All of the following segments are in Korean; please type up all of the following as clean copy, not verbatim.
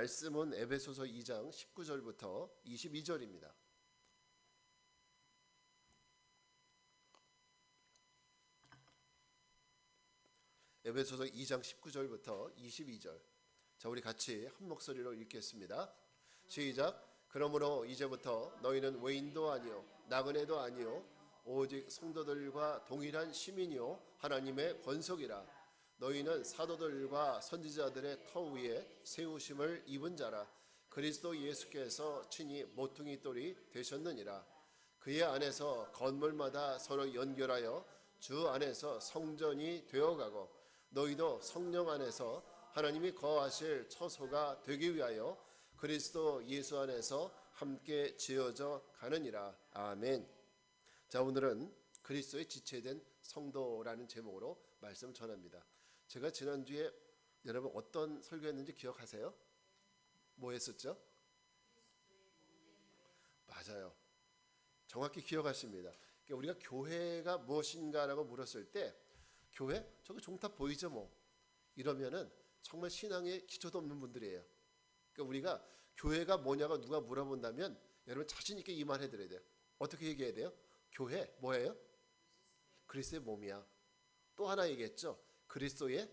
말씀은 에베소서 2장 19절부터 22절입니다. 에베소서 2장 19절부터 22절. 자, 우리 같이 한 목소리로 읽겠습니다. 시작. 그러므로 이제부터 너희는 외인도 아니요 나그네도 아니요 오직 성도들과 동일한 시민이요 하나님의 권속이라. 너희는 사도들과 선지자들의 터 위에 세우심을 입은 자라. 그리스도 예수께서 친히 모퉁이 돌이 되셨느니라. 그의 안에서 건물마다 서로 연결하여 주 안에서 성전이 되어가고 너희도 성령 안에서 하나님이 거하실 처소가 되기 위하여 그리스도 예수 안에서 함께 지어져 가느니라. 아멘. 자, 오늘은 그리스도의 지체된 성도라는 제목으로 말씀 전합니다. 제가 지난주에 여러분 어떤 설교했는지 기억하세요? 뭐 했었죠? 맞아요. 정확히 기억하십니다. 그러니까 우리가 교회가 무엇인가라고 물었을 때 교회? 저기 종탑 보이죠 뭐. 이러면은 정말 신앙에 기초도 없는 분들이에요. 그러니까 우리가 교회가 뭐냐고 누가 물어본다면 여러분 자신 있게 이 말 해드려야 돼요. 어떻게 얘기해야 돼요? 교회 뭐예요? 그리스도의 몸이야. 또 하나 얘기했죠. 그리스도의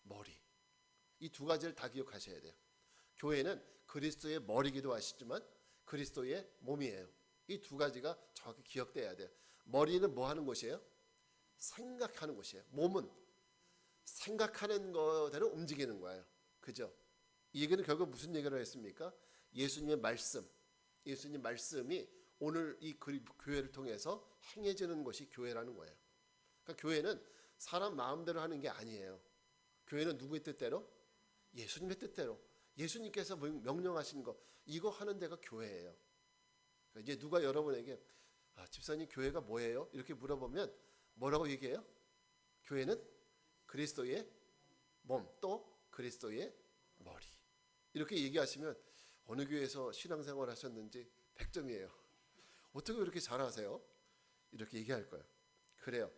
머리. 이 두 가지를 다 기억하셔야 돼요. 교회는 그리스도의 머리기도 하시지만 그리스도의 몸이에요. 이 두 가지가 정확히 기억돼야 돼요. 머리는 뭐 하는 곳이에요? 생각하는 곳이에요. 몸은 생각하는 거대로 움직이는 거예요. 그죠? 이 얘기는 결국 무슨 얘기를 했습니까? 예수님의 말씀, 예수님 말씀이 오늘 이 교회를 통해서 행해지는 것이 교회라는 거예요. 그러니까 교회는 사람 마음대로 하는 게 아니에요. 교회는 누구의 뜻대로? 예수님의 뜻대로. 예수님께서 명령하신 거 이거 하는 데가 교회예요. 그러니까 이제 누가 여러분에게 집사님 교회가 뭐예요? 이렇게 물어보면 뭐라고 얘기해요? 교회는 그리스도의 몸 또 그리스도의 머리. 이렇게 얘기하시면 어느 교회에서 신앙생활 하셨는지 100점이에요. 어떻게 그렇게 잘하세요? 이렇게 얘기할 거예요. 그래요.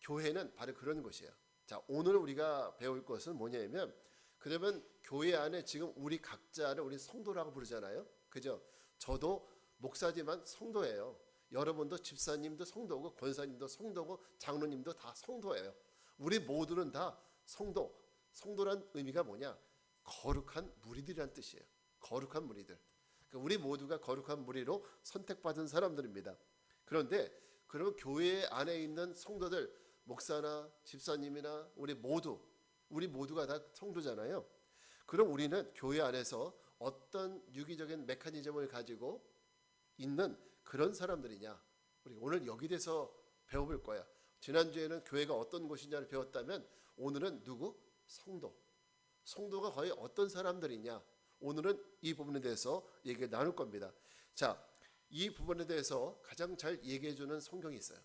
교회는 바로 그런 곳이에요. 자, 오늘 우리가 배울 것은 뭐냐면 그러면 교회 안에 지금 우리 각자를 우리 성도라고 부르잖아요. 그죠? 저도 목사지만 성도예요. 여러분도 집사님도 성도고 권사님도 성도고 장로님도 다 성도예요. 우리 모두는 다 성도. 성도란 의미가 뭐냐? 거룩한 무리들이란 뜻이에요. 거룩한 무리들. 그러니까 우리 모두가 거룩한 무리로 선택받은 사람들입니다. 그런데 그러면 교회 안에 있는 성도들 목사나 집사님이나 우리 모두가 다 성도잖아요. 그럼 우리는 교회 안에서 어떤 유기적인 메커니즘을 가지고 있는 그런 사람들이냐? 우리 오늘 여기 대해서 배워볼 거야. 지난주에는 교회가 어떤 곳이냐를 배웠다면 오늘은 누구? 성도. 성도가 과연 어떤 사람들이냐? 오늘은 이 부분에 대해서 얘기를 나눌 겁니다. 자, 이 부분에 대해서 가장 잘 얘기해 주는 성경이 있어요.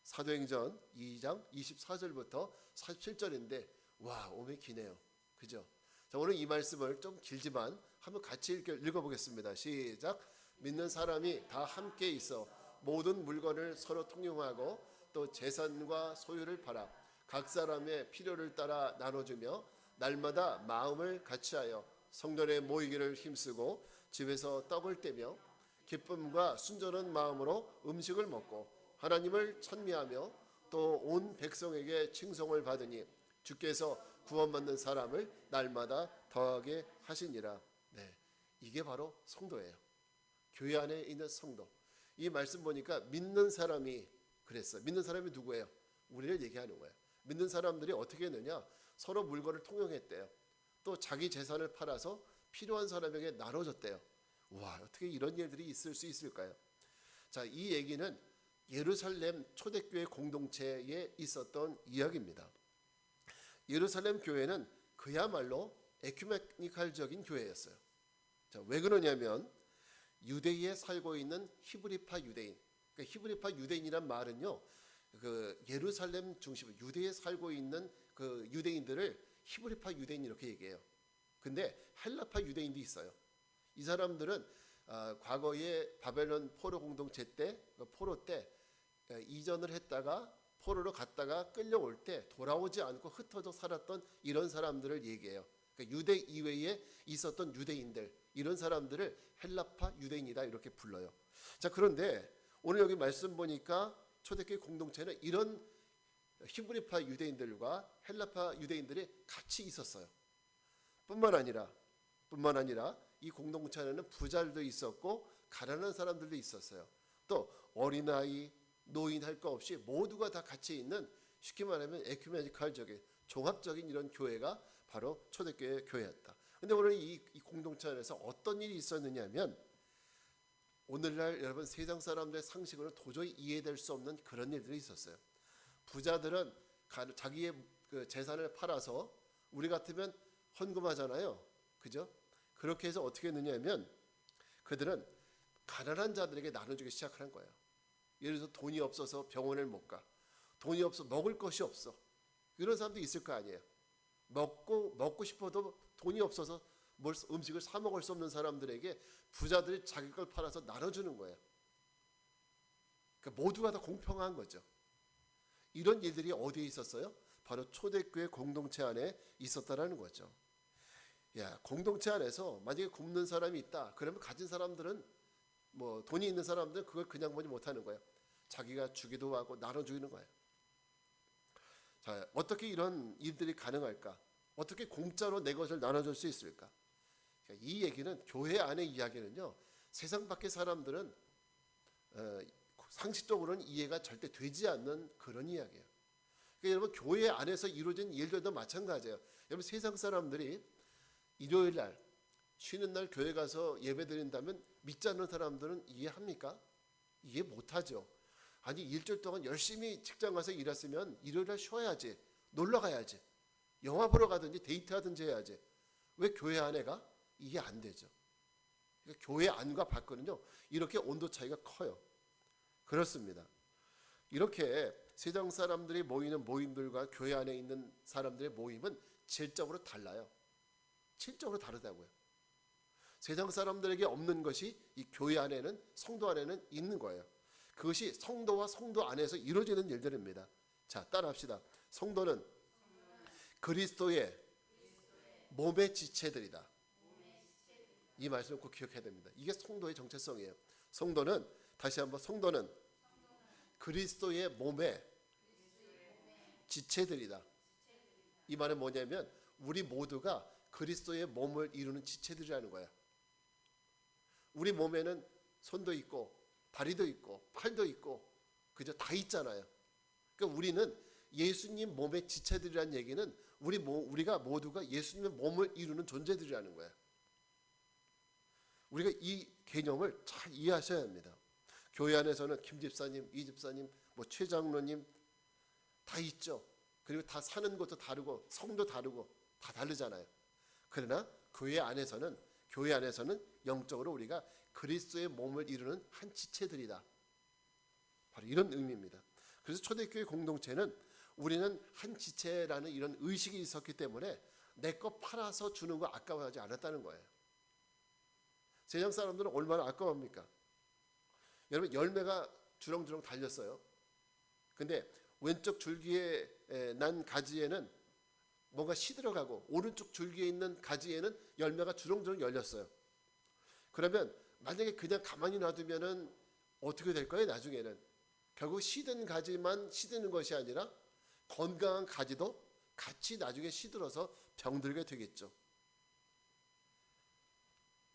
사도행전 2장 24절부터 47절인데 와, 오면 기네요. 그죠? 자, 오늘 이 말씀을 좀 길지만 한번 같이 읽어보겠습니다. 시작. 믿는 사람이 다 함께 있어 모든 물건을 서로 통용하고 또 재산과 소유를 팔아 각 사람의 필요를 따라 나눠주며 날마다 마음을 같이하여 성전에 모이기를 힘쓰고 집에서 떡을 떼며 기쁨과 순전한 마음으로 음식을 먹고 하나님을 찬미하며 또 온 백성에게 칭송을 받으니 주께서 구원받는 사람을 날마다 더하게 하시니라. 네, 이게 바로 성도예요. 교회 안에 있는 성도. 이 말씀 보니까 믿는 사람이 그랬어요. 믿는 사람이 누구예요? 우리를 얘기하는 거예요. 믿는 사람들이 어떻게 했느냐? 서로 물건을 통용했대요. 또 자기 재산을 팔아서 필요한 사람에게 나눠줬대요. 와, 어떻게 이런 일들이 있을 수 있을까요? 자, 이 얘기는 예루살렘 초대교회 공동체에 있었던 이야기입니다. 예루살렘 교회는 그야말로 에큐메니칼적인 교회였어요. 자, 왜 그러냐면 유대에 살고 있는 히브리파 유대인, 그러니까 히브리파 유대인이란 말은요, 그 예루살렘 중심 유대에 살고 있는 그 유대인들을 히브리파 유대인 이렇게 얘기해요. 근데 헬라파 유대인도 있어요. 이 사람들은 과거에 바벨론 포로 공동체 때, 포로 때 이전을 했다가 포로로 갔다가 끌려올 때 돌아오지 않고 흩어져 살았던 이런 사람들을 얘기해요. 그러니까 유대 이외에 있었던 유대인들, 이런 사람들을 헬라파 유대인이다 이렇게 불러요. 자, 그런데 오늘 여기 말씀 보니까 초대교회 공동체는 이런 히브리파 유대인들과 헬라파 유대인들이 같이 있었어요. 뿐만 아니라 이 공동체 안에는 부자들도 있었고 가난한 사람들도 있었어요. 또 어린아이, 노인 할 거 없이 모두가 다 같이 있는, 쉽게 말하면 에큐메니컬적인 종합적인 이런 교회가 바로 초대교회 교회였다. 근데 오늘 이 공동체 안에서 어떤 일이 있었느냐면, 오늘날 여러분 세상 사람들의 상식으로는 도저히 이해될 수 없는 그런 일들이 있었어요. 부자들은 자기의 그 재산을 팔아서, 우리 같으면 헌금하잖아요, 그죠? 그렇게 해서 어떻게 했느냐면 그들은 가난한 자들에게 나눠주기 시작하는 거예요. 예를 들어서 돈이 없어서 병원을 못 가, 돈이 없어 먹을 것이 없어, 이런 사람도 있을 거 아니에요. 먹고 싶어도 돈이 없어서 음식을 사 먹을 수 없는 사람들에게 부자들이 자기 걸 팔아서 나눠주는 거예요. 그러니까 모두가 다 공평한 거죠. 이런 일들이 어디에 있었어요? 바로 초대교회 공동체 안에 있었다라는 거죠. 야, 공동체 안에서 만약에 굶는 사람이 있다, 그러면 가진 사람들은, 뭐 돈이 있는 사람들은 그걸 그냥 보지 못하는 거예요. 자기가 주기도 하고 나눠주는 거예요. 자, 어떻게 이런 일들이 가능할까? 어떻게 공짜로 내 것을 나눠줄 수 있을까? 이 얘기는, 교회 안의 이야기는요, 세상 밖의 사람들은 상식적으로는 이해가 절대 되지 않는 그런 이야기예요. 그러니까 여러분, 교회 안에서 이루어진 일들도 마찬가지예요. 여러분, 세상 사람들이 일요일 날, 쉬는 날 교회 가서 예배 드린다면 믿지 않는 사람들은 이해합니까? 이해 못하죠. 아니, 일주일 동안 열심히 직장 가서 일했으면 일요일 날 쉬어야지, 놀러 가야지, 영화 보러 가든지 데이트하든지 해야지, 왜 교회 안에 가? 이게 안 되죠. 그러니까 교회 안과 밖은요, 이렇게 온도 차이가 커요. 그렇습니다. 이렇게 세상 사람들이 모이는 모임들과 교회 안에 있는 사람들의 모임은 질적으로 달라요. 질적으로 다르다고요. 세상 사람들에게 없는 것이 이 교회 안에는, 성도 안에는 있는 거예요. 그것이 성도와 성도 안에서 이루어지는 일들입니다. 자, 따라합시다. 성도는 그리스도의 몸의 지체들이다. 이 말씀을 꼭 기억해야 됩니다. 이게 성도의 정체성이에요. 성도는, 다시 한번, 성도는 그리스도의 몸의 지체들이다. 이 말은 뭐냐면 우리 모두가 그리스도의 몸을 이루는 지체들이라는 거야. 우리 몸에는 손도 있고 다리도 있고 팔도 있고, 그죠? 다 있잖아요. 그러니까 우리는 예수님 몸의 지체들이라는 얘기는 우리가 모두가 예수님의 몸을 이루는 존재들이라는 거야. 우리가 이 개념을 잘 이해하셔야 합니다. 교회 안에서는 김 집사님, 이 집사님, 뭐 최 장로님 다 있죠. 그리고 다 사는 것도 다르고 성도 다르고 다 다르잖아요. 그러나 교회 안에서는 영적으로 우리가 그리스도의 몸을 이루는 한 지체들이다. 바로 이런 의미입니다. 그래서 초대교회 공동체는 우리는 한 지체라는 이런 의식이 있었기 때문에 내 거 팔아서 주는 거 아까워하지 않았다는 거예요. 세상 사람들은 얼마나 아까워합니까? 여러분, 열매가 주렁주렁 달렸어요. 근데 왼쪽 줄기에 난 가지에는 뭔가 시들어가고, 오른쪽 줄기에 있는 가지에는 열매가 주렁주렁 열렸어요. 그러면 만약에 그냥 가만히 놔두면은 어떻게 될까요? 나중에는 결국 시든 가지만 시드는 것이 아니라 건강한 가지도 같이 나중에 시들어서 병들게 되겠죠.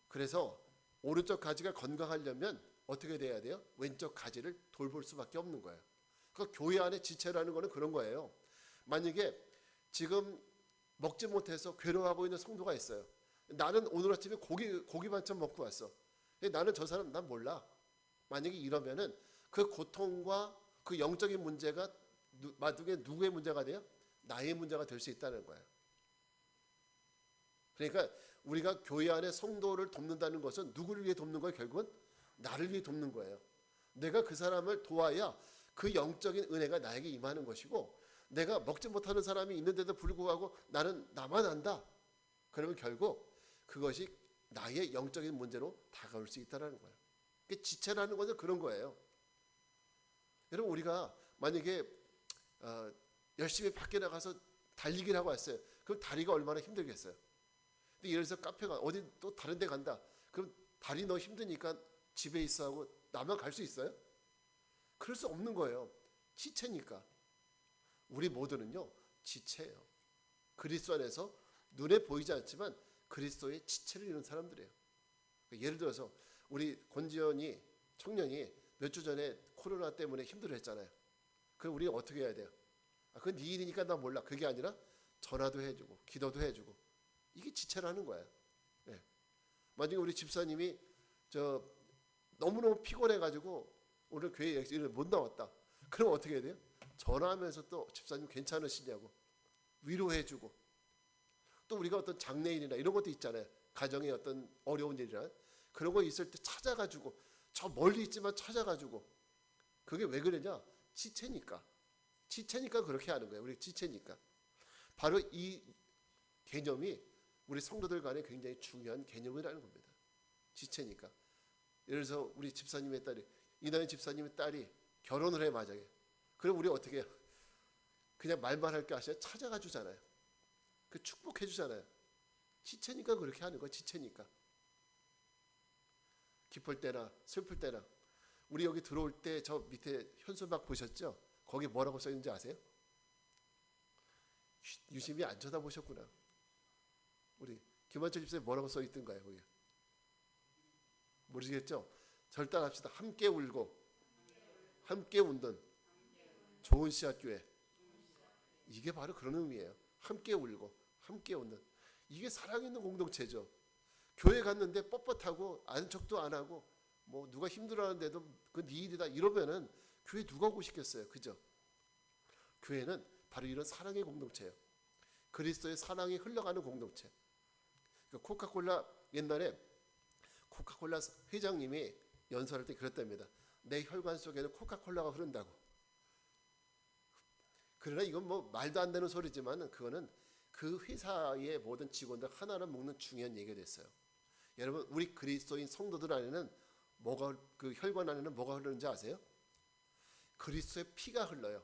그래서 오른쪽 가지가 건강하려면 어떻게 돼야 돼요? 왼쪽 가지를 돌볼 수밖에 없는 거예요. 그 교회 안의 지체라는 거는 그런 거예요. 만약에 지금 먹지 못해서 괴로워하고 있는 성도가 있어요. 나는 오늘 아침에 고기 반찬 먹고 왔어. 나는 저 사람 난 몰라. 만약에 이러면은 그 고통과 그 영적인 문제가 마두개 누구의 문제가 돼요? 나의 문제가 될 수 있다는 거예요. 그러니까 우리가 교회 안에 성도를 돕는다는 것은 누구를 위해 돕는 거예요? 결국은 나를 위해 돕는 거예요. 내가 그 사람을 도와야 그 영적인 은혜가 나에게 임하는 것이고, 내가 먹지 못하는 사람이 있는데도 불구하고 나는 나만 안다. 그러면 결국 그것이 나의 영적인 문제로 다가올 수 있다는 거예요. 지체라는 것은 그런 거예요. 여러분, 우리가 만약에 열심히 밖에 나가서 달리기를 하고 왔어요. 그럼 다리가 얼마나 힘들겠어요. 또 예를 들어서 카페가 어디 또 다른 데 간다. 그럼 다리 너 힘드니까 집에 있어 하고 나만 갈 수 있어요? 그럴 수 없는 거예요. 지체니까. 우리 모두는요 지체예요. 그리스도 안에서 눈에 보이지 않지만 그리스도의 지체를 이룬 사람들이에요. 예를 들어서 우리 권지연이 청년이 몇 주 전에 코로나 때문에 힘들어했잖아요. 그럼 우리가 어떻게 해야 돼요? 그건 네 일이니까 나 몰라. 그게 아니라 전화도 해주고 기도도 해주고 이게 지체라는 거예요. 네. 만약에 우리 집사님이 너무너무 피곤해가지고 오늘 교회 일을 못 나왔다. 그럼 어떻게 해야 돼요? 전화하면서 또 집사님 괜찮으시냐고 위로해주고 또 우리가 어떤 장례일이나 이런 것도 있잖아요. 가정에 어떤 어려운 일이나 그런 거 있을 때 찾아가지고 저 멀리 있지만 찾아가지고 그게 왜 그러냐? 지체니까 그렇게 하는 거예요. 우리 지체니까. 바로 이 개념이 우리 성도들 간에 굉장히 중요한 개념이라는 겁니다. 지체니까. 예를 들어서 우리 집사님의 딸이 이나연 집사님의 딸이 결혼을 해 만약에 그럼 우리 어떻게 해요? 그냥 말만 할 게 아니라 찾아가 주잖아요. 그 축복해 주잖아요. 지체니까 그렇게 하는 거예요. 지체니까. 기쁠 때나 슬플 때나 우리 여기 들어올 때 저 밑에 현수막 보셨죠? 거기 뭐라고 써 있는지 아세요? 유심히 안 쳐다보셨구나. 우리 김한철 집사님 뭐라고 써 있던가요? 거기 모르시겠죠? 절단합시다. 함께 울고 함께 웃는 좋은 씨앗 교회. 이게 바로 그런 의미예요. 함께 울고 함께 웃는 이게 사랑 있는 공동체죠. 교회 갔는데 뻣뻣하고 아는 척도 안 하고 뭐 누가 힘들어하는데도 그 네 일이다 이러면은 교회 누가 오고 싶겠어요. 그죠? 교회는 바로 이런 사랑의 공동체예요. 그리스도의 사랑이 흘러가는 공동체. 그러니까 코카콜라 옛날에 코카콜라 회장님이 연설할 때 그랬답니다. 내 혈관 속에는 코카콜라가 흐른다고. 그러나 이건 뭐 말도 안 되는 소리지만 그거는 그 회사의 모든 직원들 하나를 묶는 중요한 얘기가 됐어요. 여러분 우리 그리스도인 성도들 안에는 뭐가 그 혈관 안에는 뭐가 흐르는지 아세요? 그리스도의 피가 흘러요.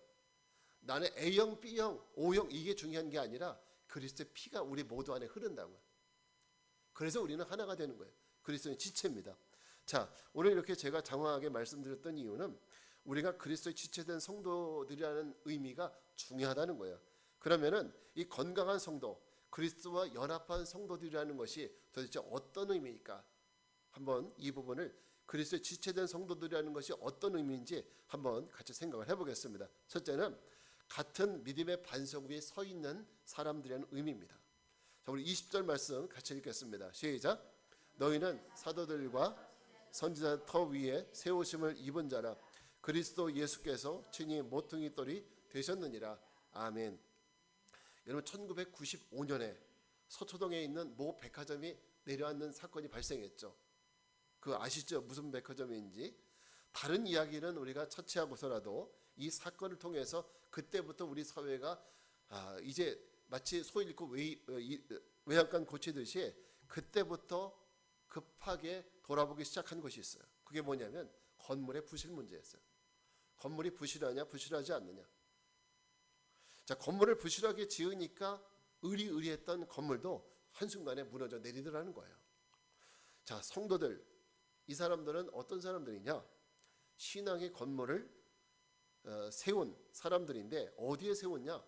나는 A형, B형, O형 이게 중요한 게 아니라 그리스도의 피가 우리 모두 안에 흐른다고요. 그래서 우리는 하나가 되는 거예요. 그리스도의 지체입니다. 자, 오늘 이렇게 제가 장황하게 말씀드렸던 이유는 우리가 그리스도의 지체된 성도들이라는 의미가 중요하다는 거예요. 그러면은 이 건강한 성도, 그리스도와 연합한 성도들이라는 것이 도대체 어떤 의미일까? 한번 이 부분을 그리스도의 지체된 성도들이라는 것이 어떤 의미인지 한번 같이 생각을 해보겠습니다. 첫째는 같은 믿음의 반석 위에 서 있는 사람들이라는 의미입니다. 자, 우리 20절 말씀 같이 읽겠습니다. 시작. 너희는 사도들과 선지자 터 위에 세우심을 입은 자라 그리스도 예수께서 친히 모퉁이 돌이 되셨느니라. 아멘. 여러분 1995년에 서초동에 있는 모 백화점이 내려앉는 사건이 발생했죠. 그 아시죠? 무슨 백화점인지. 다른 이야기는 우리가 차치하고서라도 이 사건을 통해서 그때부터 우리 사회가 이제 마치 소 잃고 외양간 고치듯이 그때부터 급하게 돌아보기 시작한 것이 있어요. 그게 뭐냐면 건물의 부실 문제였어요. 건물이 부실하냐 부실하지 않느냐. 자, 건물을 부실하게 지으니까 의리의리했던 건물도 한순간에 무너져 내리더라는 거예요. 자, 성도들 이 사람들은 어떤 사람들이냐? 신앙의 건물을 세운 사람들인데 어디에 세웠냐?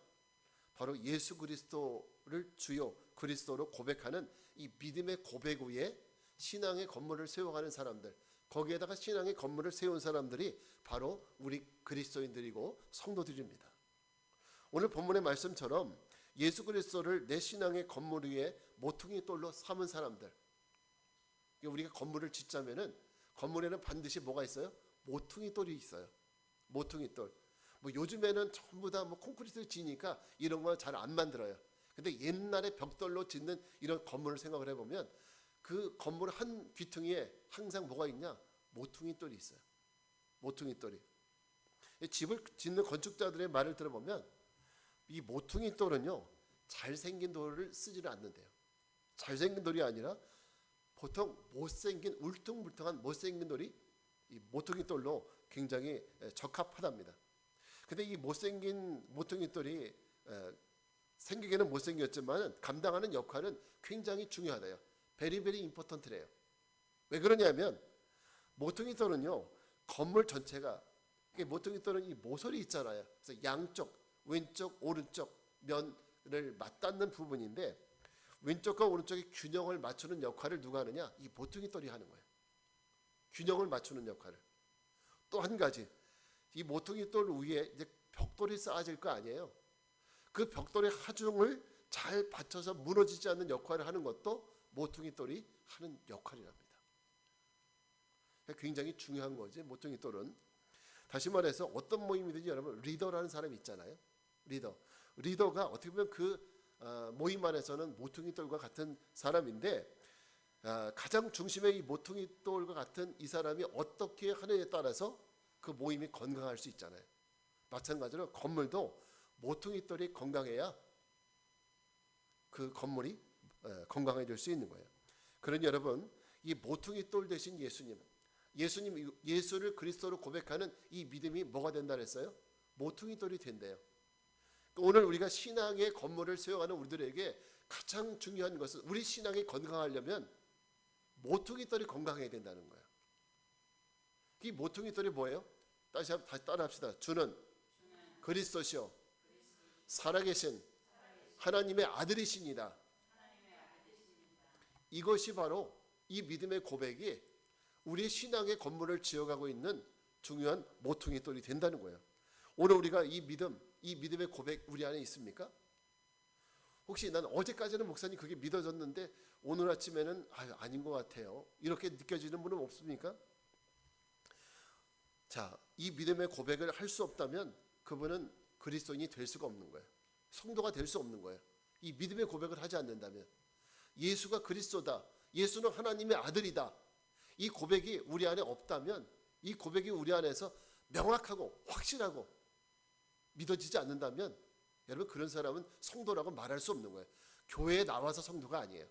바로 예수 그리스도를 주요 그리스도로 고백하는 이 믿음의 고백 위에 신앙의 건물을 세워가는 사람들, 거기에다가 신앙의 건물을 세운 사람들이 바로 우리 그리스도인들이고 성도들입니다. 오늘 본문의 말씀처럼 예수 그리스도를 내 신앙의 건물 위에 모퉁이 돌로 삼은 사람들, 우리가 건물을 짓자면은 건물에는 반드시 뭐가 있어요? 모퉁이 돌이 있어요. 모퉁이 돌. 뭐 요즘에는 전부 다 뭐 콘크리트 지니까 이런 거 잘 안 만들어요. 근데 옛날에 벽돌로 짓는 이런 건물을 생각을 해보면 그 건물 한 귀퉁이에 항상 뭐가 있냐? 모퉁이 돌이 있어요. 모퉁이 돌이. 집을 짓는 건축자들의 말을 들어보면 이 모퉁이 돌은요 잘생긴 돌을 쓰지는 않는데요. 잘생긴 돌이 아니라 보통 못생긴 울퉁불퉁한 못생긴 돌이 이 모퉁이 돌로 굉장히 적합하답니다. 근데 이 못생긴 모퉁이 돌이 생기게는 못생겼지만 감당하는 역할은 굉장히 중요하대요. 베리베리 임포턴트래요. 왜 그러냐면 모퉁이 돌은요, 건물 전체가, 모퉁이 돌은 이 모서리 있잖아요. 그래서 양쪽, 왼쪽, 오른쪽 면을 맞닿는 부분인데, 왼쪽과 오른쪽의 균형을 맞추는 역할을 누가 하느냐? 이 모퉁이 돌이 하는 거예요. 균형을 맞추는 역할을. 또 한 가지, 이 모퉁이 돌 위에 이제 벽돌이 쌓아질 거 아니에요. 그 벽돌의 하중을 잘 받쳐서 무너지지 않는 역할을 하는 것도 모퉁이 돌이 하는 역할이랍니다. 굉장히 중요한 거지, 모퉁이 돌은. 다시 말해서 어떤 모임이든지 여러분, 리더라는 사람이 있잖아요. 리더가 어떻게 보면 그 모임 안에서는 모퉁이 돌과 같은 사람인데, 가장 중심에 이 모퉁이 돌과 같은 이 사람이 어떻게 하느냐에 따라서 그 모임이 건강할 수 있잖아요. 마찬가지로 건물도 모퉁이 돌이 건강해야 그 건물이 건강해질 수 있는 거예요. 그러니 여러분, 이 모퉁이 돌 대신 예수를 그리스도로 고백하는 이 믿음이 뭐가 된다 그랬어요? 모퉁이 돌이 된대요. 오늘 우리가 신앙의 건물을 세워가는 우리들에게 가장 중요한 것은, 우리 신앙이 건강하려면 모퉁이 돌이 건강해야 된다는 거예요. 이 모퉁이 돌이 뭐예요? 다시 따라합시다. 주는 그리스도시요 살아계신 하나님의 아들이십니다. 이것이 바로 이 믿음의 고백이 우리 신앙의 건물을 지어가고 있는 중요한 모퉁이 돌이 된다는 거예요. 오늘 우리가 이 믿음의 고백 우리 안에 있습니까? 혹시 난 어제까지는 목사님 그게 믿어졌는데 오늘 아침에는 아닌 것 같아요, 이렇게 느껴지는 분은 없습니까? 자, 이 믿음의 고백을 할 수 없다면 그분은 그리스도인이 될 수가 없는 거예요. 성도가 될 수 없는 거예요. 이 믿음의 고백을 하지 않는다면, 예수가 그리스도다, 예수는 하나님의 아들이다, 이 고백이 우리 안에 없다면, 이 고백이 우리 안에서 명확하고 확실하고 믿어지지 않는다면, 여러분, 그런 사람은 성도라고 말할 수 없는 거예요. 교회에 나와서 성도가 아니에요.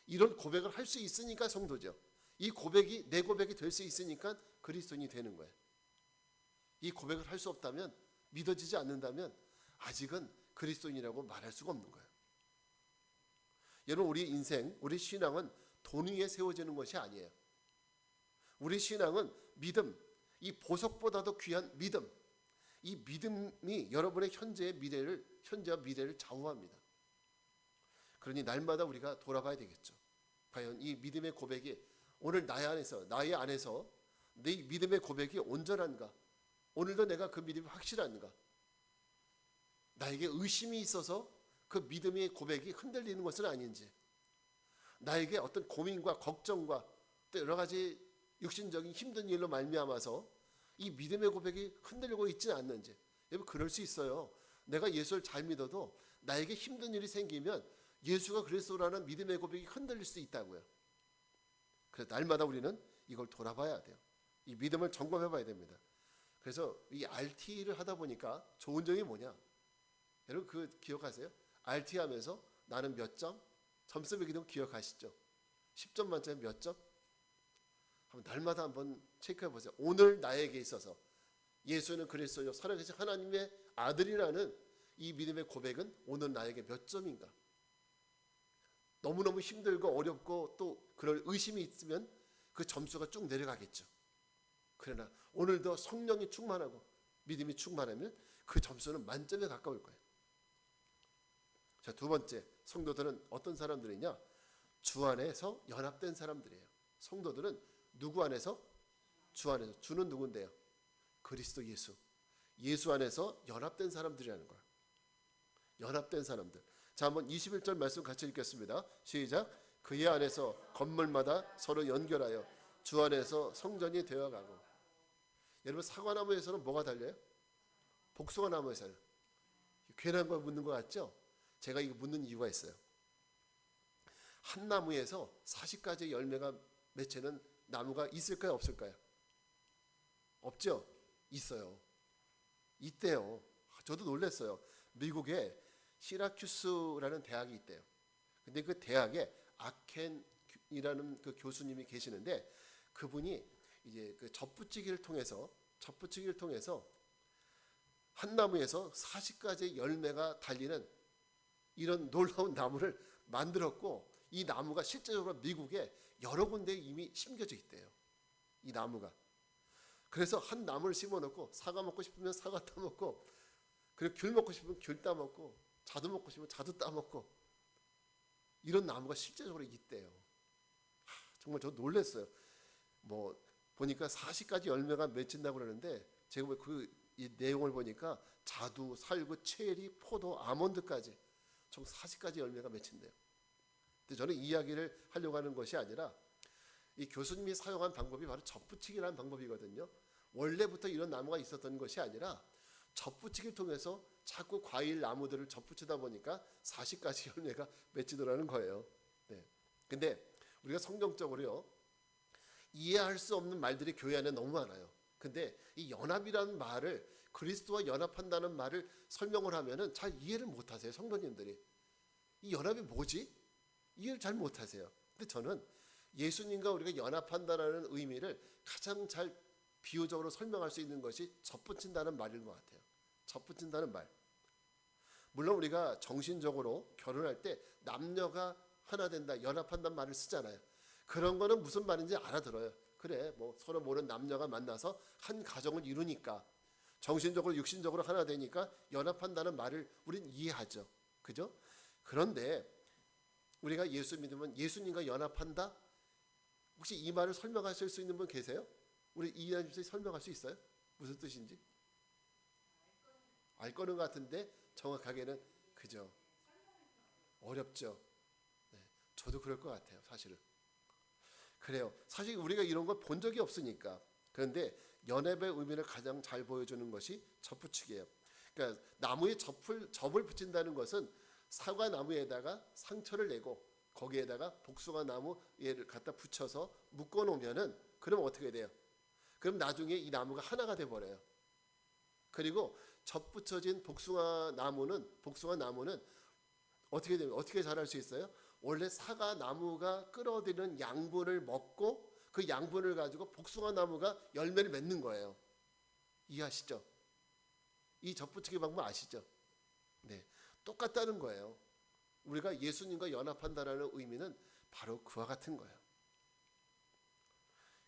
이런 고백을 할 수 있으니까 성도죠. 이 고백이 내 고백이 될 수 있으니까 그리스도인이 되는 거예요. 이 고백을 할 수 없다면, 믿어지지 않는다면 아직은 그리스도인이라고 말할 수가 없는 거예요. 여러분, 우리 인생, 우리 신앙은 돈 위에 세워지는 것이 아니에요. 우리 신앙은 믿음, 이 보석보다도 귀한 믿음, 이 믿음이 여러분의 현재와 미래를 좌우합니다. 그러니 날마다 우리가 돌아봐야 되겠죠. 과연 이 믿음의 고백이 오늘 나의 안에서 내 믿음의 고백이 온전한가? 오늘도 내가 그 믿음이 확실한가? 나에게 의심이 있어서 그 믿음의 고백이 흔들리는 것은 아닌지, 나에게 어떤 고민과 걱정과 또 여러 가지 육신적인 힘든 일로 말미암아서 이 믿음의 고백이 흔들리고 있지는 않는지. 여러분, 그럴 수 있어요. 내가 예수를 잘 믿어도 나에게 힘든 일이 생기면 예수가 그리스도라는 믿음의 고백이 흔들릴 수 있다고요. 그래서 날마다 우리는 이걸 돌아봐야 돼요. 이 믿음을 점검해 봐야 됩니다. 그래서 이 RT를 하다 보니까 좋은 점이 뭐냐? 여러분, 그 기억하세요? RT 하면서 나는 몇 점? 점수 매기는 거 기억하시죠? 10점 만점에 몇 점? 한번 날마다 한번 체크해 보세요. 오늘 나에게 있어서 예수는 그리스도요 살아계신 하나님의 아들이라는 이 믿음의 고백은 오늘 나에게 몇 점인가? 너무너무 힘들고 어렵고 또 그럴 의심이 있으면 그 점수가 쭉 내려가겠죠. 그러나 오늘도 성령이 충만하고 믿음이 충만하면 그 점수는 만점에 가까울 거예요. 자, 두 번째, 성도들은 어떤 사람들이냐? 주 안에서 연합된 사람들이에요. 성도들은 누구 안에서? 주 안에서. 주는 누군데요? 그리스도 예수. 예수 안에서 연합된 사람들이라는 거예요. 연합된 사람들. 자, 한번 21절 말씀 같이 읽겠습니다. 시작. 그의 안에서 건물마다 서로 연결하여 주 안에서 성전이 되어가고. 여러분, 사과나무에서는 뭐가 달려요? 복숭아 나무에서요. 괜한 걸 묻는 것 같죠? 제가 이거 묻는 이유가 있어요. 한 나무에서 40가지 열매가 맺히는 나무가 있을까요, 없을까요? 없죠? 있어요. 있대요. 저도 놀랐어요. 미국에 시라큐스라는 대학이 있대요. 근데 그 대학에 아켄이라는 그 교수님이 계시는데, 그분이 이제 그 젖붙이기를 통해서 한 나무에서 40가지 열매가 달리는 이런 놀라운 나무를 만들었고 이 나무가 실제적으로 미국에 여러 군데에 이미 심겨져 있대요. 이 나무가. 그래서 한 나무를 심어놓고 사과 먹고 싶으면 사과 따먹고 그리고 귤 먹고 싶으면 귤 따먹고 자두 먹고 싶으면 자두 따먹고 이런 나무가 실제적으로 있대요. 정말 저 놀랐어요. 뭐 보니까 40가지 열매가 맺힌다고 그러는데 제가 이 내용을 보니까 자두, 살구, 체리, 포도, 아몬드까지 총 40가지 열매가 맺힌대요. 근데 저는 이 이야기를 하려고 하는 것이 아니라 이 교수님이 사용한 방법이 바로 접붙이기라는 방법이거든요. 원래부터 이런 나무가 있었던 것이 아니라 접붙이기를 통해서 자꾸 과일 나무들을 접붙이다 보니까 40가지 열매가 맺히더라는 거예요. 네. 근데 우리가 성경적으로요 이해할 수 없는 말들이 교회 안에 너무 많아요. 근데 이 연합이라는 말을 그리스도와 연합한다는 말을 설명을 하면은 잘 이해를 못하세요. 성도님들이 이 연합이 뭐지? 이해를 잘 못하세요. 근데 저는 예수님과 우리가 연합한다는 의미를 가장 잘 비유적으로 설명할 수 있는 것이 접붙인다는 말인 것 같아요. 접붙인다는 말. 물론 우리가 정신적으로 결혼할 때 남녀가 하나 된다, 연합한다는 말을 쓰잖아요. 그런 거는 무슨 말인지 알아들어요. 그래, 뭐 서로 모르는 남녀가 만나서 한 가정을 이루니까 정신적으로 육신적으로 하나 되니까 연합한다는 말을 우린 이해하죠. 그죠? 그런데 우리가 예수 믿으면 예수님과 연합한다? 혹시 이 말을 설명하실 수 있는 분 계세요? 우리 이해하실 수 설명할 수 있어요? 무슨 뜻인지? 알 거는 같은데 정확하게는 그죠? 어렵죠. 네, 저도 그럴 것 같아요. 사실은. 그래요. 사실 우리가 이런 걸 본 적이 없으니까. 그런데 연합의 의미를 가장 잘 보여주는 것이 접붙이기예요. 그러니까 나무에 접을 붙인다는 것은 사과 나무에다가 상처를 내고 거기에다가 복숭아 나무 얘를 갖다 붙여서 묶어 놓으면은 그럼 어떻게 돼요? 그럼 나중에 이 나무가 하나가 돼 버려요. 그리고 접붙여진 복숭아 나무는 어떻게 되면 어떻게 자랄 수 있어요? 원래 사과 나무가 끌어들이는 양분을 먹고 그 양분을 가지고 복숭아 나무가 열매를 맺는 거예요. 이해하시죠? 이 접붙이기 방법 아시죠? 네, 똑같다는 거예요. 우리가 예수님과 연합한다라는 의미는 바로 그와 같은 거예요.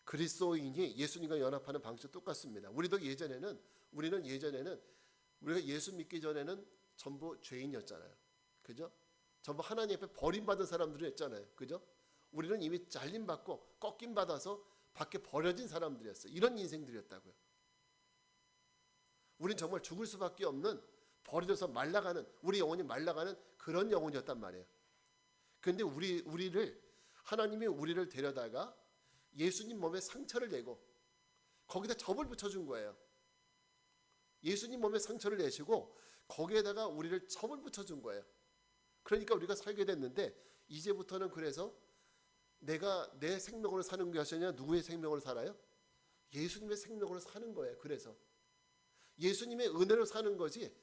그리스도인이 예수님과 연합하는 방식 똑같습니다. 우리는 예전에는 우리가 예수 믿기 전에는 전부 죄인이었잖아요. 그죠? 전부 하나님 앞에 버림받은 사람들이었잖아요. 그죠? 우리는 이미 잘림받고 꺾임받아서 밖에 버려진 사람들이었어요. 이런 인생들이었다고요. 우린 정말 죽을 수밖에 없는 버려져서 말라가는 우리 영혼이 말라가는 그런 영혼이었단 말이에요. 그런데 하나님이 우리를 데려다가 예수님 몸에 상처를 내고 거기다 접을 붙여준 거예요. 예수님 몸에 상처를 내시고 거기에다가 우리를 접을 붙여준 거예요. 그러니까 우리가 살게 됐는데 이제부터는 그래서 내가 내 생명으로 사는 것이 아니라 누구의 생명으로 살아요? 예수님의 생명으로 사는 거예요. 그래서 예수님의 은혜로 사는 거지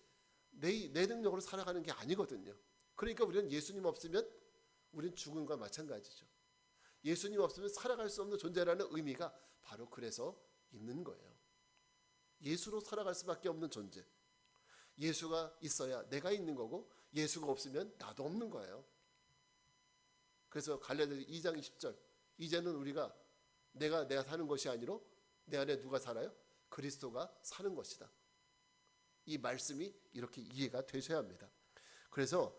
내 능력으로 살아가는 게 아니거든요. 그러니까 우리는 예수님 없으면 우리는 죽음과 마찬가지죠. 예수님 없으면 살아갈 수 없는 존재라는 의미가 바로 그래서 있는 거예요. 예수로 살아갈 수밖에 없는 존재. 예수가 있어야 내가 있는 거고 예수가 없으면 나도 없는 거예요. 그래서 갈라디아서 2장 20절 이제는 우리가 내가 사는 것이 아니로 내 안에 누가 살아요? 그리스도가 사는 것이다. 이 말씀이 이렇게 이해가 되셔야 합니다. 그래서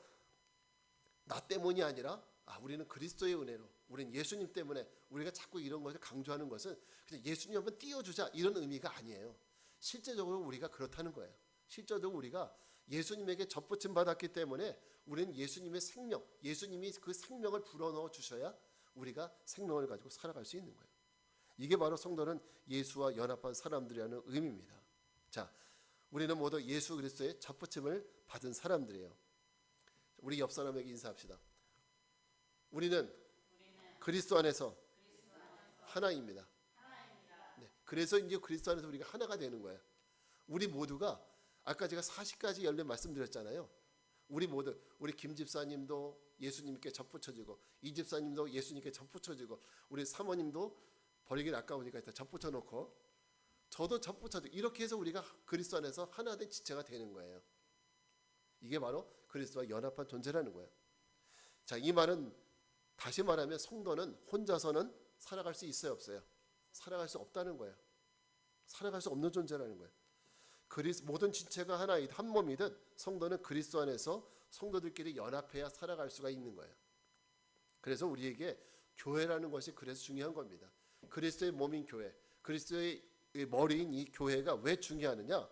나 때문이 아니라 우리는 그리스도의 은혜로 우리는 예수님 때문에 우리가 자꾸 이런 것을 강조하는 것은 그냥 예수님 한번 띄워주자 이런 의미가 아니에요. 실제적으로 우리가 그렇다는 거예요. 실제적으로 우리가 예수님에게 접붙임 받았기 때문에 우리는 예수님의 생명, 예수님이 그 생명을 불어넣어 주셔야 우리가 생명을 가지고 살아갈 수 있는 거예요. 이게 바로 성도는 예수와 연합한 사람들이라는 의미입니다. 자, 우리는 모두 예수 그리스도의 접붙임을 받은 사람들이에요. 우리 옆 사람에게 인사합시다. 우리는 그리스도 안에서 하나입니다. 네, 그래서 이제 그리스도 안에서 우리가 하나가 되는 거예요. 우리 모두가 아까 제가 40가지 열매 말씀드렸잖아요. 우리 김 집사님도 예수님께 접붙여지고 이 집사님도 예수님께 접붙여지고 우리 사모님도 버리긴 아까우니까 일단 접붙여 놓고 저도 접붙여지고 이렇게 해서 우리가 그리스도 안에서 하나 된 지체가 되는 거예요. 이게 바로 그리스도와 연합한 존재라는 거예요. 자, 이 말은 다시 말하면 성도는 혼자서는 살아갈 수 있어요, 없어요? 살아갈 수 없다는 거예요. 살아갈 수 없는 존재라는 거예요. 모든 지체가 하나이듯 한 몸이듯 성도는 그리스도 안에서 성도들끼리 연합해야 살아갈 수가 있는 거예요. 그래서 우리에게 교회라는 것이 그래서 중요한 겁니다. 그리스도의 몸인 교회, 그리스도의 머리인 이 교회가 왜 중요하느냐?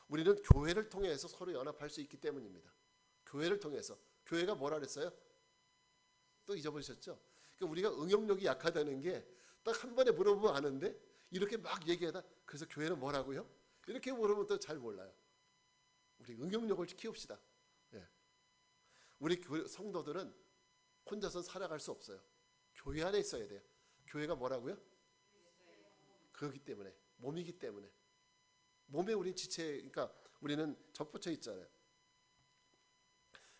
우리는 교회를 통해서 서로 연합할 수 있기 때문입니다. 교회를 통해서. 교회가 뭐라 그랬어요? 또 잊어버리셨죠? 그러니까 우리가 응용력이 약하다는 게 딱 한 번에 물어보면 아는데 이렇게 막 얘기하다 그래서 교회는 뭐라고요? 이렇게 물어보면 또 잘 몰라요. 우리 응용력을 키웁시다. 예. 우리 성도들은 혼자서 살아갈 수 없어요. 교회 안에 있어야 돼요. 교회가 뭐라고요? 그렇기 때문에, 몸이기 때문에. 몸에 우리 지체, 그러니까 우리는 접붙여 있잖아요.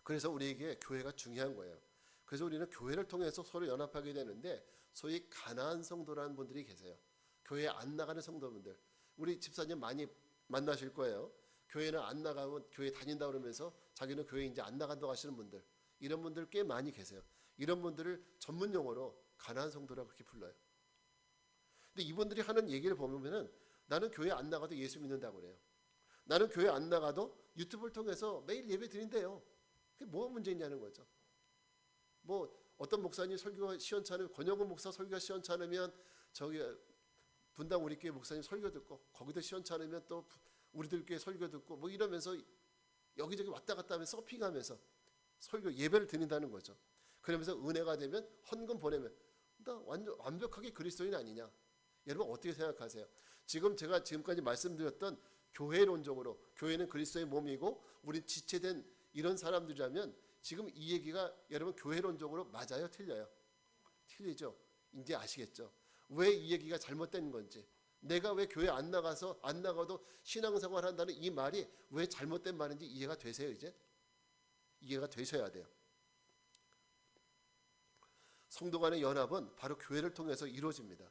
그래서 우리에게 교회가 중요한 거예요. 그래서 우리는 교회를 통해서 서로 연합하게 되는데 소위 가난한 성도라는 분들이 계세요. 교회에 안 나가는 성도분들. 우리 집사님 많이 만나실 거예요. 교회는 안 나가면 교회 다닌다 그러면서 자기는 교회 이제 안 나간다고 하시는 분들. 이런 분들 꽤 많이 계세요. 이런 분들을 전문 용어로 가난한 성도라고 그렇게 불러요. 근데 이분들이 하는 얘기를 보면은 나는 교회 안 나가도 예수 믿는다고 그래요. 나는 교회 안 나가도 유튜브를 통해서 매일 예배 드린대요. 그게 뭐가 문제냐는 거죠. 뭐 어떤 목사님 설교가 시원찮으면 권영훈 목사 설교가 시원찮으면 저기 분당 우리 교회 목사님 설교 듣고 거기도 시원찮으면 또 우리들 교회 설교 듣고 뭐 이러면서 여기저기 왔다 갔다 하면서 서핑하면서 설교 예배를 드린다는 거죠. 그러면서 은혜가 되면 헌금 보내면 나 완벽하게 그리스도인 아니냐? 여러분 어떻게 생각하세요? 지금 제가 지금까지 말씀드렸던 교회론적으로 교회는 그리스도의 몸이고 우리 지체된 이런 사람들이라면 지금 이 얘기가 여러분 교회론적으로 맞아요? 틀려요? 틀리죠. 이제 아시겠죠? 왜 이 얘기가 잘못된 건지, 내가 왜 교회 안 나가도 신앙생활 한다는 이 말이 왜 잘못된 말인지 이해가 되세요? 이제 이해가 되셔야 돼요. 성도 간의 연합은 바로 교회를 통해서 이루어집니다.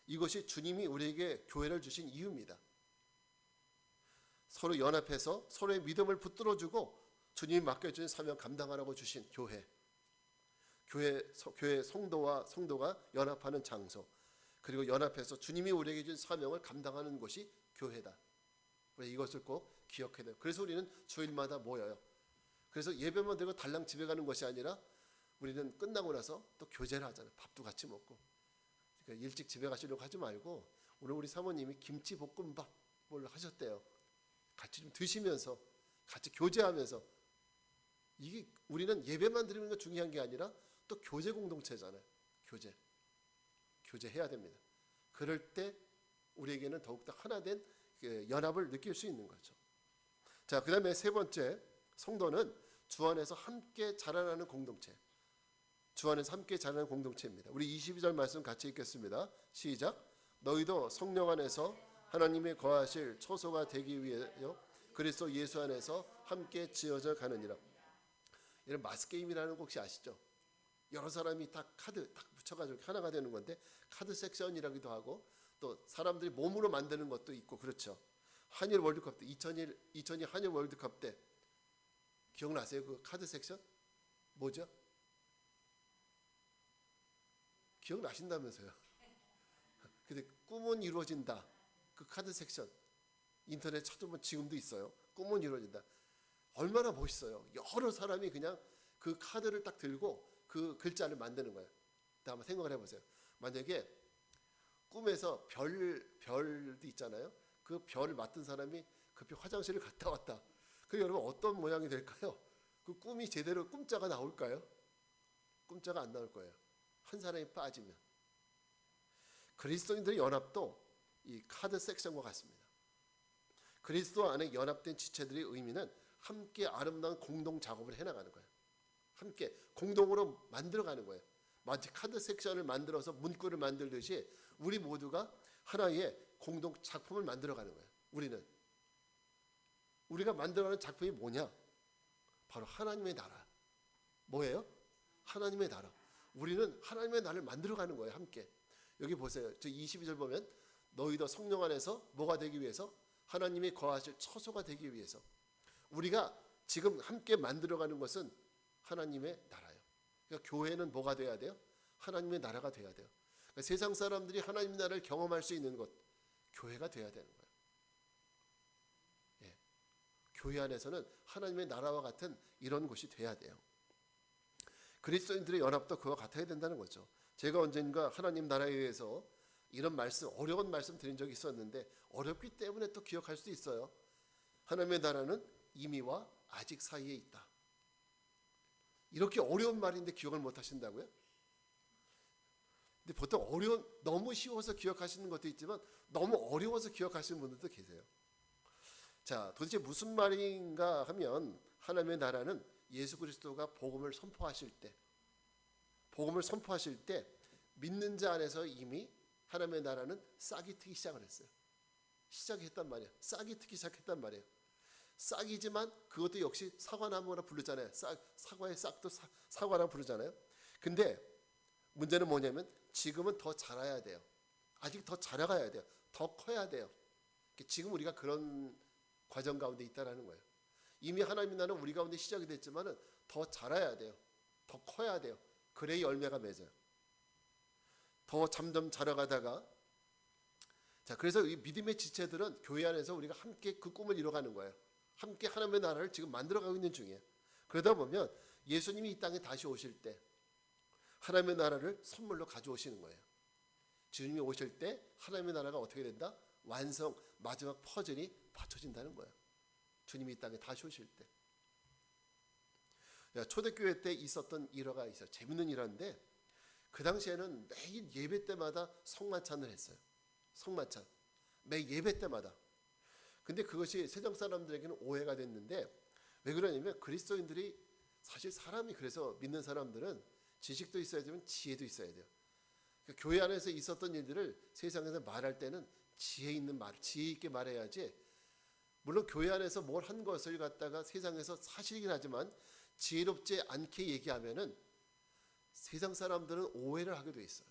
이것이 주님이 우리에게 교회를 주신 이유입니다. 서로 연합해서 서로의 믿음을 붙들어주고 주님이 맡겨주신 사명 감당하라고 주신 교회. 교회 성도가 연합하는 장소. 그리고 연합해서 주님이 우리에게 준 사명을 감당하는 곳이 교회다. 이것을 꼭 기억해야 돼요. 그래서 우리는 주일마다 모여요. 그래서 예배만 드리고 달랑 집에 가는 것이 아니라 우리는 끝나고 나서 또 교제를 하잖아요. 밥도 같이 먹고. 그러니까 일찍 집에 가시려고 하지 말고 오늘 우리 사모님이 김치볶음밥을 하셨대요. 같이 좀 드시면서 같이 교제하면서, 이게 우리는 예배만 드리는 게 중요한 게 아니라 또 교제 공동체잖아요. 교제해야 됩니다. 그럴 때 우리에게는 더욱더 하나된 연합을 느낄 수 있는 거죠. 자, 그 다음에 세 번째, 성도는 주 안에서 함께 자라나는 공동체. 주 안에서 함께 자라는 공동체입니다. 우리 22절 말씀 같이 읽겠습니다. 시작. 너희도 성령 안에서 하나님의 거하실 처소가 되기 위하여 그리스도 예수 안에서 함께 지어져 가느니라. 이런 마스게임이라는 거 혹시 아시죠? 여러 사람이 다 카드 딱 붙여가지고 하나가 되는 건데 카드 섹션이라기도 하고 또 사람들이 몸으로 만드는 것도 있고 그렇죠. 한일 월드컵 때 2002 한일 월드컵 때 기억나세요? 그 카드 섹션? 뭐죠? 기억나신다면서요? 근데 꿈은 이루어진다. 그 카드 섹션 인터넷 찾아보면 지금도 있어요. 꿈은 이루어진다. 얼마나 멋있어요. 여러 사람이 그냥 그 카드를 딱 들고 그 글자를 만드는 거예요. 한번 생각을 해보세요. 만약에 꿈에서 별도 있잖아요. 그 별을 맡은 사람이 급히 화장실을 갔다 왔다. 그 여러분 어떤 모양이 될까요? 그 꿈이 제대로 꿈자가 나올까요? 꿈자가 안 나올 거예요. 한 사람이 빠지면. 그리스도인들의 연합도 이 카드 섹션과 같습니다. 그리스도 안에 연합된 지체들의 의미는 함께 아름다운 공동 작업을 해나가는 거예요. 함께 공동으로 만들어가는 거예요. 마치 카드 섹션을 만들어서 문구를 만들듯이 우리 모두가 하나의 공동 작품을 만들어가는 거예요. 우리가 만들어가는 작품이 뭐냐? 바로 하나님의 나라. 뭐예요? 하나님의 나라. 우리는 하나님의 나라를 만들어가는 거예요. 함께. 여기 보세요. 저 22절 보면 너희도 성령 안에서 뭐가 되기 위해서? 하나님이 거하실 처소가 되기 위해서. 우리가 지금 함께 만들어가는 것은 하나님의 나라예요. 그러니까 교회는 뭐가 돼야 돼요? 하나님의 나라가 돼야 돼요. 그러니까 세상 사람들이 하나님의 나라를 경험할 수 있는 것, 교회가 돼야 되는 거예요. 예. 교회 안에서는 하나님의 나라와 같은 이런 곳이 돼야 돼요. 그리스도인들의 연합도 그와 같아야 된다는 거죠. 제가 언젠가 하나님 나라에 의해서 이런 말씀, 어려운 말씀 드린 적이 있었는데 어렵기 때문에 또 기억할 수 있어요. 하나님의 나라는 이미와 아직 사이에 있다. 이렇게 어려운 말인데 기억을 못 하신다고요? 근데 보통 너무 쉬워서 기억하시는 것도 있지만 너무 어려워서 기억하시는 분들도 계세요. 자, 도대체 무슨 말인가 하면 하나님의 나라는 예수 그리스도가 복음을 선포하실 때 믿는 자 안에서 이미 하나님의 나라는 싹이 트기 시작을 했어요. 시작했단 말이에요. 싹이 트기 시작했단 말이에요. 싹이지만 그것도 역시 사과나무라 부르잖아요. 사과의 싹도 사과라고 부르잖아요. 근데 문제는 뭐냐면 지금은 더 자라야 돼요. 아직 더 자라가야 돼요. 더 커야 돼요. 지금 우리가 그런 과정 가운데 있다라는 거예요. 이미 하나님의 나라는 우리 가운데 시작이 됐지만은 더 자라야 돼요. 더 커야 돼요. 그래야 열매가 맺어요. 더 점점 자라가다가 자, 그래서 이 믿음의 지체들은 교회 안에서 우리가 함께 그 꿈을 이뤄가는 거예요. 함께 하나님의 나라를 지금 만들어가고 있는 중이에요. 그러다 보면 예수님이 이 땅에 다시 오실 때 하나님의 나라를 선물로 가져오시는 거예요. 주님이 오실 때 하나님의 나라가 어떻게 된다? 완성, 마지막 퍼즐이 받쳐진다는 거예요. 주님이 이 땅에 다시 오실 때. 초대교회 때 있었던 일화가 있어요. 재밌는 일화인데 그 당시에는 매일 예배 때마다 성만찬을 했어요. 성만찬. 매 예배 때마다. 근데 그것이 세상 사람들에게는 오해가 됐는데 왜 그러냐면 그리스도인들이 사실 사람이 그래서 믿는 사람들은 지식도 있어야 되면 지혜도 있어야 돼요. 그러니까 교회 안에서 있었던 일들을 세상에서 말할 때는 지혜 있게 말해야지. 물론 교회 안에서 뭘 한 것을 갖다가 세상에서 사실이긴 하지만 지혜롭지 않게 얘기하면은 세상 사람들은 오해를 하게 돼 있어요.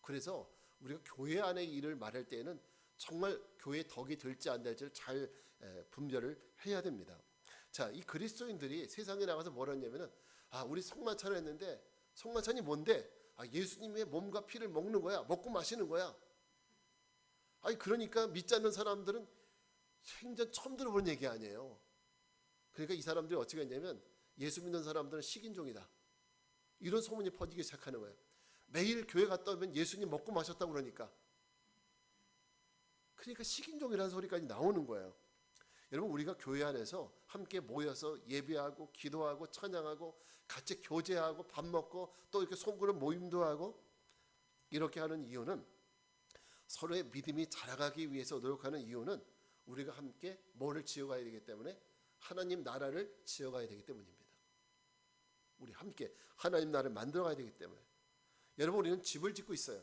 그래서 우리가 교회 안의 일을 말할 때에는 정말 교회의 덕이 될지 안 될지를 잘 분별을 해야 됩니다. 자, 이 그리스도인들이 세상에 나가서 뭘 했냐면은 우리 성만찬을 했는데 성만찬이 뭔데? 예수님의 몸과 피를 먹는 거야. 먹고 마시는 거야. 그러니까 믿지 않는 사람들은 생전 처음 들어보는 얘기 아니에요. 그러니까 이 사람들이 어떻게 했냐면 예수 믿는 사람들은 식인종이다. 이런 소문이 퍼지기 시작하는 거예요. 매일 교회 갔다 오면 예수님 먹고 마셨다고 그러니까 식인종이라는 소리까지 나오는 거예요. 여러분 우리가 교회 안에서 함께 모여서 예배하고 기도하고 찬양하고 같이 교제하고 밥 먹고 또 이렇게 소그룹 모임도 하고 이렇게 하는 이유는 서로의 믿음이 자라가기 위해서 노력하는 이유는 우리가 함께 뭐를 지어가야 되기 때문에 하나님 나라를 지어가야 되기 때문입니다. 우리 함께 하나님 나라를 만들어가야 되기 때문에 여러분 우리는 집을 짓고 있어요.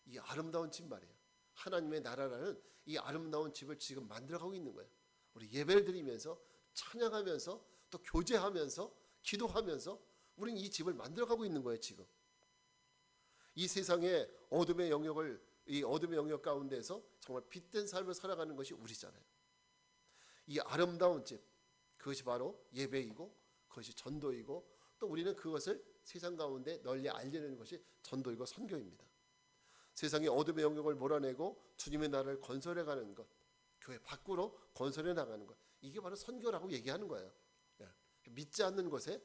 이 아름다운 집 말이에요. 하나님의 나라라는 이 아름다운 집을 지금 만들어가고 있는 거예요. 우리 예배를 드리면서 찬양하면서 또 교제하면서 기도하면서 우리는 이 집을 만들어가고 있는 거예요. 지금 이 세상의 어둠의 영역 가운데서 정말 빛된 삶을 살아가는 것이 우리잖아요. 이 아름다운 집, 그것이 바로 예배이고 그것이 전도이고 또 우리는 그것을 세상 가운데 널리 알리는 것이 전도이고 선교입니다. 세상의 어둠의 영역을 몰아내고 주님의 나라를 건설해가는 것, 교회 밖으로 건설해 나가는 것, 이게 바로 선교라고 얘기하는 거예요. 믿지 않는 곳에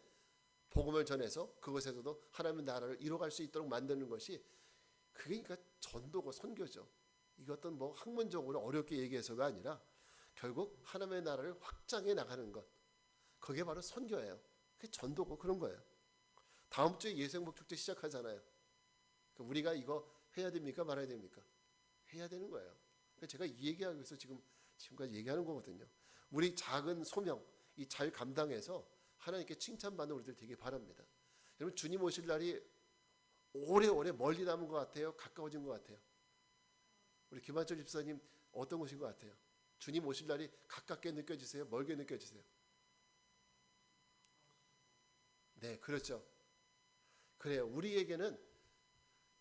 복음을 전해서 그것에서도 하나님의 나라를 이뤄갈 수 있도록 만드는 것이 그게 그러니까 전도고 선교죠. 이게 어떤 학문적으로 어렵게 얘기해서가 아니라 결국 하나님의 나라를 확장해 나가는 것, 그게 바로 선교예요. 그게 전도고 그런 거예요. 다음 주에 예수행복 축제 시작하잖아요. 우리가 이거 해야 됩니까? 말아야 됩니까? 해야 되는 거예요. 제가 이 얘기하기 위해서 지금까지 얘기하는 거거든요. 우리 작은 소명 이 잘 감당해서 하나님께 칭찬받는 우리들 되길 바랍니다. 여러분 주님 오실 날이 오래오래 멀리 남은 것 같아요? 가까워진 것 같아요? 우리 김한철 집사님 어떤 것인 것 같아요? 주님 오실 날이 가깝게 느껴지세요? 멀게 느껴지세요? 네, 그렇죠. 그래요. 우리에게는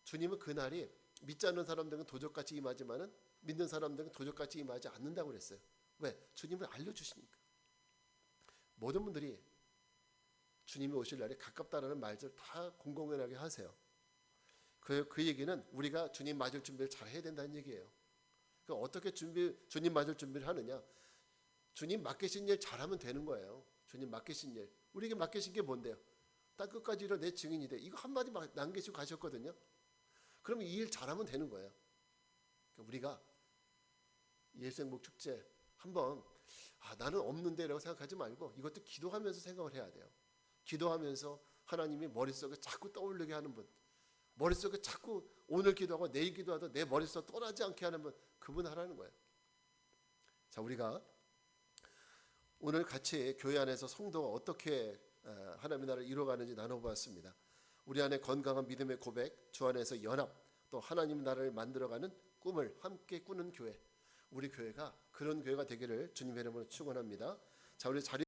주님은 그날이 믿지 않는 사람들은 도적같이 임하지만은 믿는 사람들은 도적같이 임하지 않는다고 그랬어요. 왜? 주님은 알려주시니까. 모든 분들이 주님이 오실 날이 가깝다라는 말들 다 공공연하게 하세요. 그 얘기는 우리가 주님 맞을 준비를 잘 해야 된다는 얘기예요. 어떻게 주님 맞을 준비를 하느냐? 주님 맡기신 일 잘하면 되는 거예요. 주님 맡기신 일. 우리에게 맡기신 게 뭔데요? 땅 끝까지 이뤄 내 증인이 돼. 이거 한마디 남기시고 가셨거든요. 그러면 이 일 잘하면 되는 거예요. 우리가 일생목 축제 한번 나는 없는데라고 생각하지 말고 이것도 기도하면서 생각을 해야 돼요. 기도하면서 하나님이 머릿속에 자꾸 떠오르게 하는 분, 머릿속에 자꾸 오늘 기도하고 내일 기도하도 내 머릿속 떠나지 않게 하는 분, 그분 하라는 거예요. 자, 우리가 오늘 같이 교회 안에서 성도가 어떻게 하나님의 나라를 이루어가는지 나눠보았습니다. 우리 안에 건강한 믿음의 고백, 주 안에서 연합, 또 하나님 나라를 만들어가는 꿈을 함께 꾸는 교회, 우리 교회가 그런 교회가 되기를 주님의 이름으로 축원합니다. 자, 우리 자리